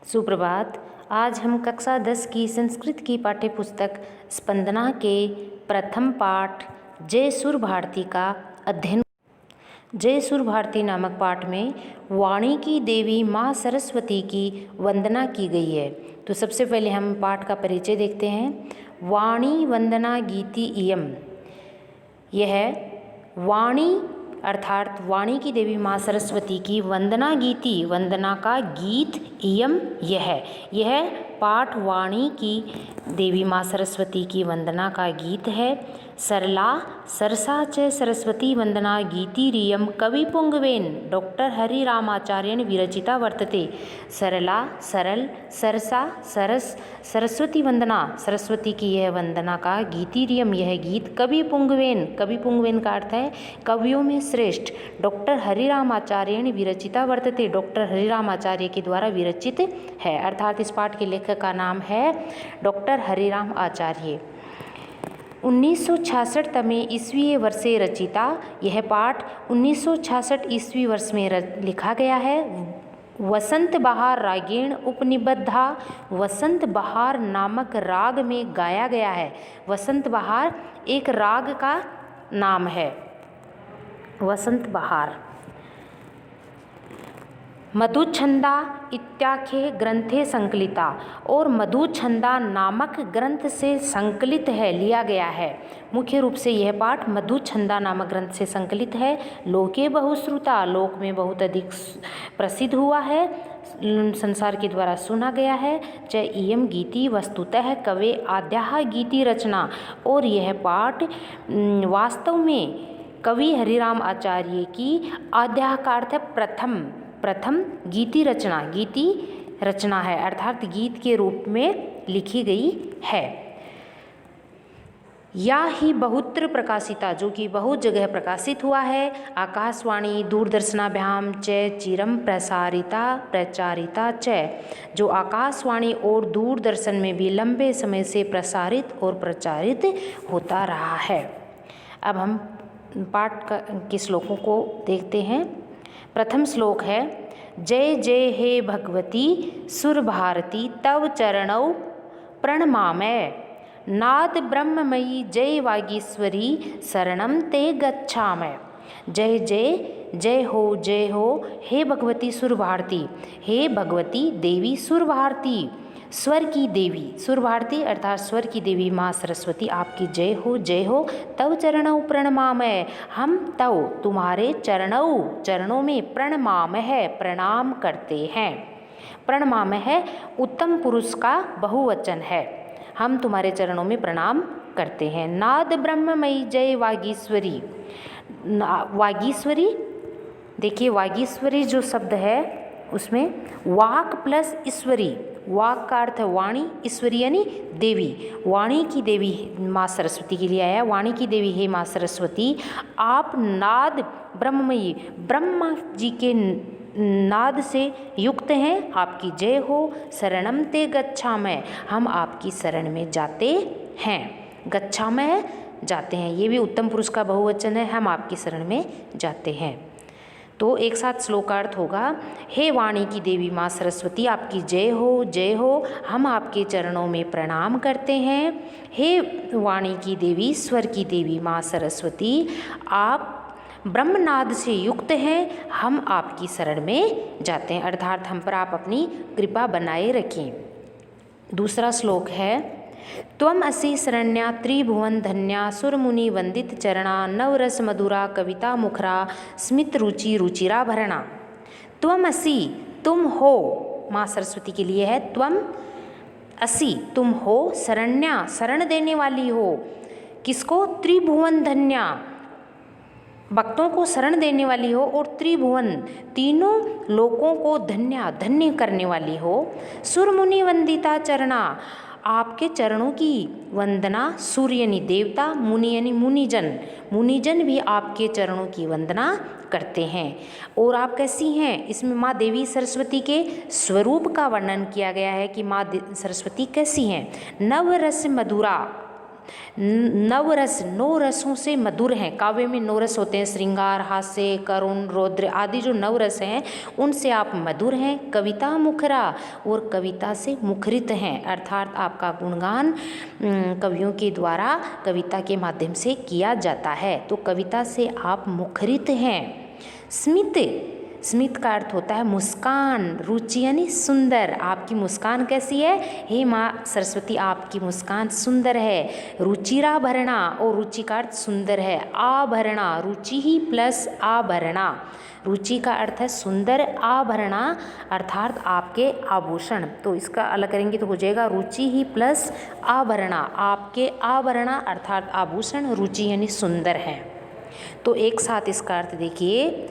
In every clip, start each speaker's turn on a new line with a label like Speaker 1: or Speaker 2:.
Speaker 1: सुप्रभात। आज हम कक्षा 10 की संस्कृत की पाठ्यपुस्तक स्पंदना के प्रथम पाठ जय सुर भारती का अध्ययन। जय सुर भारती नामक पाठ में वाणी की देवी माँ सरस्वती की वंदना की गई है। तो सबसे पहले हम पाठ का परिचय देखते हैं। वाणी वंदना गीति इयम, यह वाणी अर्थात वाणी की देवी माँ सरस्वती की वंदना गीति, वंदना का गीत, इयम यह पाठ वाणी की देवी माँ सरस्वती की वंदना का गीत है। सरला सरसा च सरस्वती वंदना गीतिरियम कविपुंगवेन डॉक्टर हरिरामाचार्येण विरचिता वर्तते। सरला सरल, सरसा सरस, सरस्वती वंदना सरस्वती की यह वंदना का गीतिरियम यह गीत कविपुंगवेन, कविपुंगवेन का अर्थ है कवियों में श्रेष्ठ, डॉक्टर हरिरामाचार्येण विरचिता वर्तते, डॉक्टर हरिरामाचार्य के द्वारा विरचित है। अर्थात इस पाठ के लेखक का नाम है डॉक्टर हरिराम आचार्य। 1966 तमे ईस्वी वर्षे रचिता, यह पाठ 1966 ईस्वी वर्ष में लिखा गया है। वसंत बहार रागेण उपनिबद्धा, वसंत बहार नामक राग में गाया गया है। वसंत बहार एक राग का नाम है, वसंत बहार। मधुछंदा इत्याख्ये ग्रंथे संकलिता, और मधुछंदा नामक ग्रंथ से संकलित है, लिया गया है। मुख्य रूप से यह पाठ मधुछंदा नामक ग्रंथ से संकलित है। लोके बहुश्रुता, लोक में बहुत अधिक प्रसिद्ध हुआ है, संसार के द्वारा सुना गया है। च इयम गीति वस्तुतः कवे आद्या गीति रचना, और यह पाठ वास्तव में कवि हरिराम आचार्य की आद्या का अर्थ है प्रथम गीति रचना है, अर्थात गीत के रूप में लिखी गई है। या ही बहुत्र प्रकाशिता, जो कि बहुत जगह प्रकाशित हुआ है। आकाशवाणी दूरदर्शनाभ्याम च चिरम प्रचारिता च, जो आकाशवाणी और दूरदर्शन में भी लंबे समय से प्रसारित और प्रचारित होता रहा है। अब हम पाठ के श्लोकों को देखते हैं। प्रथम श्लोक है, जय जय हे भगवती सुर भारती तव चरणौ प्रणमामय, नाद ब्रह्ममयी जय वागीश्वरी शरणम ते गच्छामय। जय जय हो हे भगवती सुर भारती, हे भगवती देवी सुर भारती, स्वर की देवी सुर भारती अर्थात स्वर की देवी माँ सरस्वती, आपकी जय हो। तव चरणौ प्रणमामय, हम तव तुम्हारे चरणों में प्रणमामय प्रणाम करते हैं। प्रणमामय है उत्तम पुरुष का बहुवचन है, हम तुम्हारे चरणों में प्रणाम करते हैं। नाद ब्रह्ममयी जय वागीश्वरी, वागीश्वरी देखिए, वागीश्वरी जो शब्द है उसमें वाक प्लस ईश्वरी, वाक का अर्थ है वाणी, ईश्वरी यानी देवी, वाणी की देवी माँ सरस्वती के लिए आया। वाणी की देवी हे माँ सरस्वती, आप नाद ब्रह्ममयी, ब्रह्मा जी के नाद से युक्त हैं, आपकी जय हो। शरणम ते गच्छामय, हम आपकी शरण में जाते हैं। गच्छामय जाते हैं, ये भी उत्तम पुरुष का बहुवचन है, हम आपकी शरण में जाते हैं। तो एक साथ श्लोकार्थ होगा, हे वाणी की देवी माँ सरस्वती, आपकी जय हो, हम आपके चरणों में प्रणाम करते हैं। हे वाणी की देवी, स्वर की देवी माँ सरस्वती, आप ब्रह्मनाद से युक्त हैं, हम आपकी शरण में जाते हैं, अर्थात हम पर आप अपनी कृपा बनाए रखें। दूसरा श्लोक है, त्वम असि शरण्या त्रिभुवन धन्या सुरमुनि वंदित चरणा नवरस मधुरा कविता मुखरा स्मित रुचि रुचिरा भरणा। त्वम असि, तुम हो, माँ सरस्वती के लिए है त्वम असि, तुम हो, शरण्या शरण देने वाली हो, किसको? त्रिभुवन धन्या, भक्तों को शरण देने वाली हो, और त्रिभुवन तीनों लोकों को धन्य करने वाली हो। सुरमुनि वंदिता चरणा, आपके चरणों की वंदना, सूर्य यानी देवता, मुनि यानी मुनिजन भी आपके चरणों की वंदना करते हैं। और आप कैसी हैं? इसमें माँ देवी सरस्वती के स्वरूप का वर्णन किया गया है कि माँ सरस्वती कैसी हैं। नवरस मधुरा, नवरस, 9 रसों से मधुर हैं। काव्य में 9 रस होते हैं, श्रृंगार, हास्य, करुण, रौद्र आदि जो 9 रस हैं उनसे आप मधुर हैं। कविता मुखरा, और कविता से मुखरित हैं, अर्थात आपका गुणगान कवियों के द्वारा कविता के माध्यम से किया जाता है, तो कविता से आप मुखरित हैं। स्मित, स्मित का अर्थ होता है मुस्कान, रुचि यानी सुंदर, आपकी मुस्कान कैसी है, हे माँ सरस्वती आपकी मुस्कान सुंदर है। रुचिराभरणा, और रुचि का अर्थ सुंदर है। आभरणा, रुचि ही प्लस आभरणा, रुचि का अर्थ है सुंदर, आभरणा अर्थात आपके आभूषण, तो इसका अलग करेंगे तो हो जाएगा रुचि ही प्लस आभरणा, आपके आभरणा अर्थात आभूषण, रुचि यानी सुंदर है। तो एक साथ इसका अर्थ देखिए,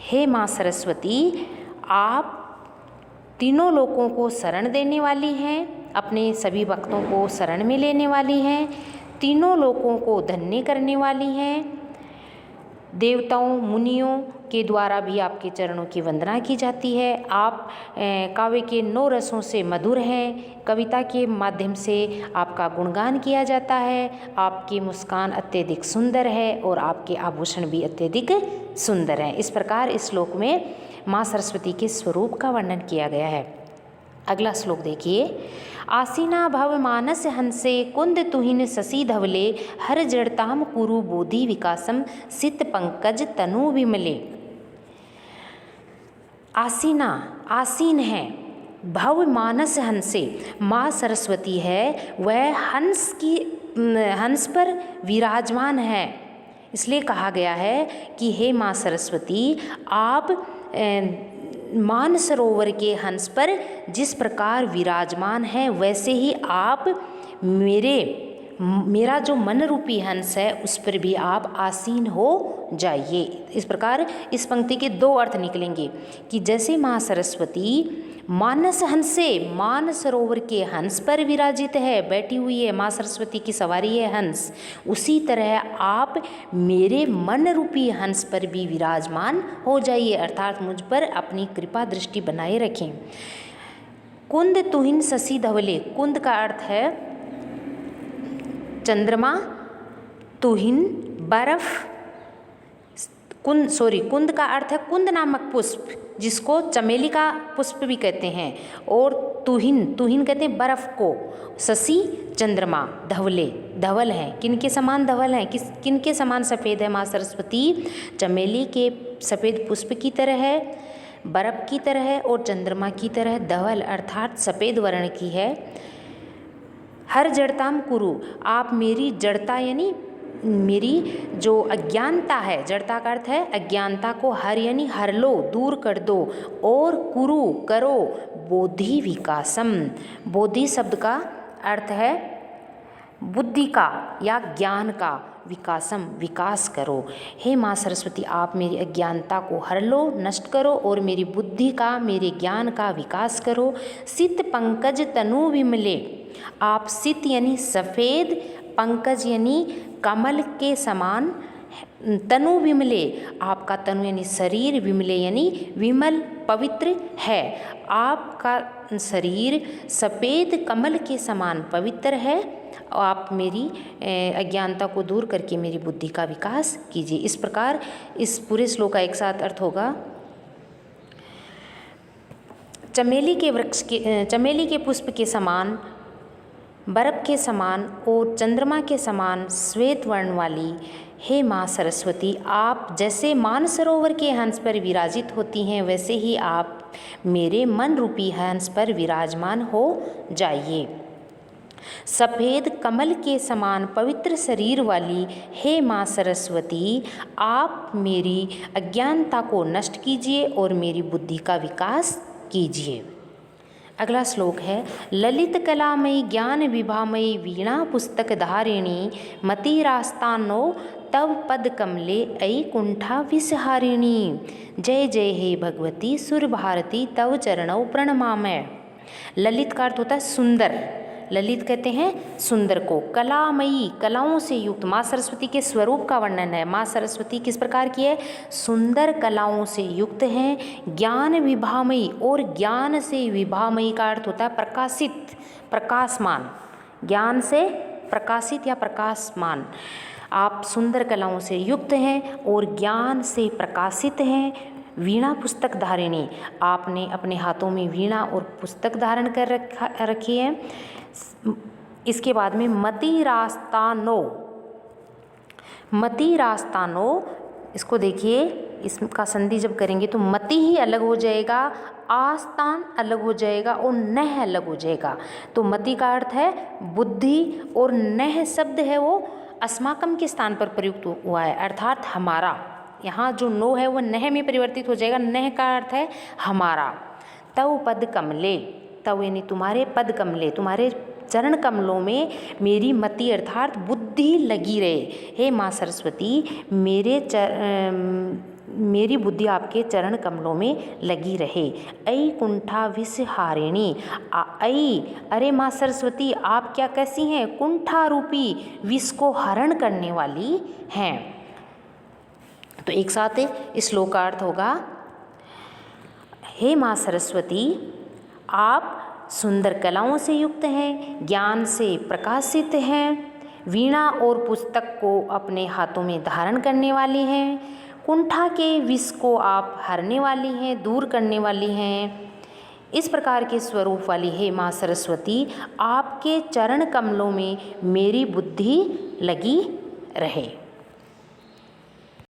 Speaker 1: हे माँ सरस्वती आप तीनों लोकों को शरण देने वाली हैं, अपने सभी भक्तों को शरण में लेने वाली हैं, तीनों लोकों को धन्य करने वाली हैं। देवताओं मुनियों के द्वारा भी आपके चरणों की वंदना की जाती है। आप काव्य के 9 रसों से मधुर हैं, कविता के माध्यम से आपका गुणगान किया जाता है, आपकी मुस्कान अत्यधिक सुंदर है और आपके आभूषण भी अत्यधिक सुंदर हैं। इस प्रकार इस श्लोक में माँ सरस्वती के स्वरूप का वर्णन किया गया है। अगला श्लोक देखिए, आसीना भव मानस हंसे कुंद तुहिन शशि धवले, हर जड़ताम कुरु बोधि विकासम सित पंकज तनु विमले। आसीना, आसीन है, भव मानस हंसे, माँ सरस्वती है वह हंस पर विराजमान है, इसलिए कहा गया है कि हे माँ सरस्वती आप मानसरोवर के हंस पर जिस प्रकार विराजमान है वैसे ही आप मेरा जो मन रूपी हंस है उस पर भी आप आसीन हो जाइए। इस प्रकार इस पंक्ति के 2 अर्थ निकलेंगे कि जैसे माँ सरस्वती मानस हंसे, मानसरोवर के हंस पर विराजित है, बैठी हुई है, माँ सरस्वती की सवारी है हंस, उसी तरह आप मेरे मन रूपी हंस पर भी विराजमान हो जाइए, अर्थात मुझ पर अपनी कृपा दृष्टि बनाए रखें। कुंद तुहिन शशि धवले, कुंद का अर्थ है चंद्रमा, तुहिन बर्फ, कुंद का अर्थ है कुंद नामक पुष्प जिसको चमेली का पुष्प भी कहते हैं, और तुहिन, तुहिन कहते हैं बर्फ को, शशि चंद्रमा, धवले धवल हैं, किनके समान धवल हैं, किनके समान सफ़ेद है माँ सरस्वती, चमेली के सफ़ेद पुष्प की तरह है, बर्फ की तरह है और चंद्रमा की तरह धवल अर्थात सफ़ेद वर्ण की है। हर जड़ताम कुरु, आप मेरी जड़ता यानी मेरी जो अज्ञानता है, जड़ता का अर्थ है अज्ञानता को हर यानी हर लो, दूर कर दो, और कुरु करो बोधि विकासम, बोधि शब्द का अर्थ है बुद्धि का या ज्ञान का, विकासम विकास करो। हे माँ सरस्वती आप मेरी अज्ञानता को हर लो, नष्ट करो और मेरी बुद्धि का, मेरे ज्ञान का विकास करो। सित पंकज तनु विमले, आप सित यानी सफ़ेद, पंकज यानी कमल के समान, तनु विमले आपका तनु यानी शरीर, विमले यानी विमल पवित्र है, आपका शरीर सफ़ेद कमल के समान पवित्र है, आप मेरी अज्ञानता को दूर करके मेरी बुद्धि का विकास कीजिए। इस प्रकार इस पूरे श्लोक का एक साथ अर्थ होगा, चमेली के वृक्ष के, चमेली के पुष्प के समान, बर्फ के समान और चंद्रमा के समान श्वेत वर्ण वाली हे माँ सरस्वती, आप जैसे मानसरोवर के हंस पर विराजित होती हैं वैसे ही आप मेरे मन रूपी हंस पर विराजमान हो जाइए। सफ़ेद कमल के समान पवित्र शरीर वाली हे माँ सरस्वती, आप मेरी अज्ञानता को नष्ट कीजिए और मेरी बुद्धि का विकास कीजिए। अगला श्लोक है, ललित कलामयी ज्ञान विभामयी वीणा पुस्तक धारिणी, मतिरास्तानो तव पद कमले अयि कुंठा विषहारिणी। जय जय हे भगवती सुर भारती तव चरणौ प्रणमामय। ललित का अर्थ होता है सुंदर, ललित कहते हैं सुंदर को, कलामयी कलाओं से युक्त, माँ सरस्वती के स्वरूप का वर्णन है। माँ सरस्वती किस प्रकार की है, सुंदर कलाओं से युक्त हैं। ज्ञान विभामयी, और ज्ञान से विभामयी का अर्थ होता है प्रकाशित, प्रकाशमान, ज्ञान से प्रकाशित या प्रकाशमान। आप सुंदर कलाओं से युक्त हैं और ज्ञान से प्रकाशित हैं। वीणा पुस्तक धारिणी, आपने अपने हाथों में वीणा और पुस्तक धारण कर रखी है। इसके बाद में मति रास्तानो, मति रास्तानो, इसको देखिए, इसका संधि जब करेंगे तो मति ही अलग हो जाएगा, आस्तान अलग हो जाएगा और नह अलग हो जाएगा। तो मति का अर्थ है बुद्धि और नह शब्द है वो अस्माकम के स्थान पर प्रयुक्त हुआ है, अर्थात हमारा। यहाँ जो नो है वो नह में परिवर्तित हो जाएगा। नह का अर्थ है हमारा। तव पद कमले, तव यानी तुम्हारे, पद कमले तुम्हारे चरण कमलों में मेरी मति अर्थात बुद्धि लगी रहे। हे माँ सरस्वती, मेरी बुद्धि आपके चरण कमलों में लगी रहे। ऐ कुंठा विषहारिणी, ऐ अरे माँ सरस्वती आप क्या कैसी हैं, कुंठा रूपी विष को हरण करने वाली हैं। तो एक साथ इस श्लोक का अर्थ होगा, हे माँ सरस्वती आप सुंदर कलाओं से युक्त हैं, ज्ञान से प्रकाशित हैं, वीणा और पुस्तक को अपने हाथों में धारण करने वाली हैं, कुंठा के विष को आप हरने वाली हैं, दूर करने वाली हैं। इस प्रकार के स्वरूप वाली हे माँ सरस्वती, आपके चरण कमलों में मेरी बुद्धि लगी रहे।